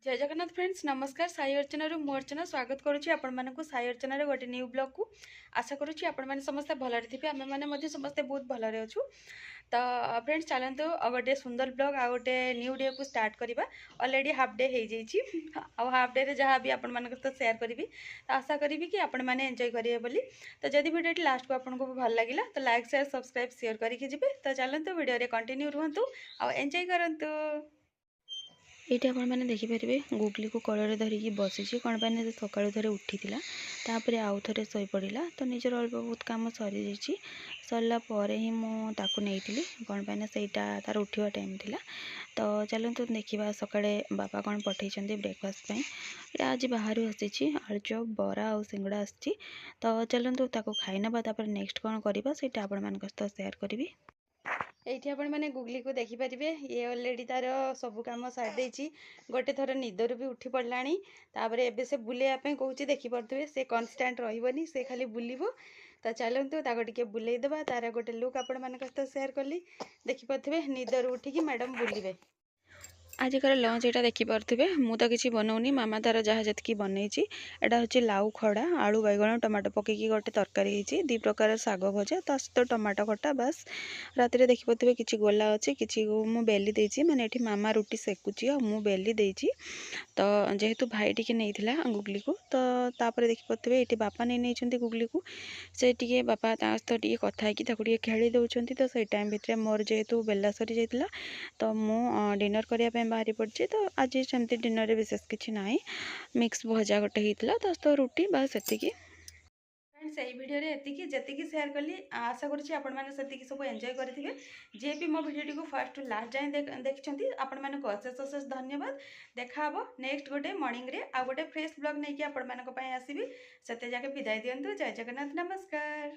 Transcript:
जय जगन्नाथ फ्रेंड्स नमस्कार साई अर्चना मु अर्चना स्वागत करुच्ची आपण मानक साई अर्चना गोटे न्यू ब्लॉग को आशा करुच्ची आपण मैंने समस्ते भलरे थे आम मैंने समस्ते बहुत भलरे अच्छू तो फ्रेंड्स चलतु गोटे सुंदर ब्लॉग आ गोटे न्यू डे को स्टार्ट करवा ऑलरेडी हाफ डे हो जाइए हाफ डे जहाँ भी आपण मान सहित सेयार करी तो आशा करी कि आपण मैंने एंजॉय करेंगे बोली तो जब वीडियो लास्ट को आपको भल लगे तो लाइक शेयर सब्सक्राइब शेयर करके जी तो चलतु वीडियो कंटिन्यू रुहतु आ एंजॉय करंतु। ये आप मैंने देखिपारे गुगली को कड़े धरिकी बसी कौन पाने सका थे उठी तापर आउ थे शई पड़ा तो निजर अल्प बहुत कम सरी जाइए सरला ही मुझे नहीं कौन पाने से तार उठा टाइम थिला तो चलते देखा सका बापा कौन पठे ब्रेकफास्ट आज बाहर आसी आलुचप बरा और सिंगड़ा आसी तो चलतु खाई ना नेक्स्ट कौन करवा से आपण मान सहित सेयार करी। ये आपण मैंने गुगली को देखिपारे ये ऑलरेडी तार सब कम सारी गोटे थर निदर भी उठी पड़ला एबे से बुलेवाई कौच देखिपे से कन्स्टाट रही से खाली बुलव तो चलतु टे बुलेदेवा तार गोटे लुक आपण मान सहित सेयार कली देखिपे निदर उठिकी मैडम बुलवे। आजिकार लंच यहाँ देखिपे मु तो किसी बनाऊनी मामा तार जहाँ जी बनई यहाँ हूँ लाउ खड़ा आलू बैगण टमाटो पकईकी गोटे तरकारी होती दी प्रकार शाग भजा ता सहित टमाटो खटा बास रात देखिपे कि गोला अच्छे कि मु बेली देती माने ये मामा रुटी सेकुची आ मु बेली देती तो जेहेतु भाई टी नहीं गुगली को तो तापर देखिपे ये बापा नहीं गुगली को से टी बापा सहित कथा कि खेली दौरान तो से टाइम भितर मोर जेहेतु बेला सरी जाता तो मु डिनर करने बाहरी पड़ी तो आज सेमती डिनर विशेष किसी ना मिक्स भजा गोटे होता तो सहित रुटी बास से फ्रेंड्स यही वीडियो जी सेयार कली आशा करुँची आपण मैंने सब एंजॉय करेंगे जी भी मो वीडियो को फर्स्ट टू लास्ट जाए देखते आपण मानक अशेष अशेष धन्यवाद। देखा नेक्स्ट गोटे मॉर्निंग रे आ गोटे फ्रेश ब्लॉग नहीं कि आपण मानक आसबि से जाके विदाय दिंतु। जय जगन्नाथ नमस्कार।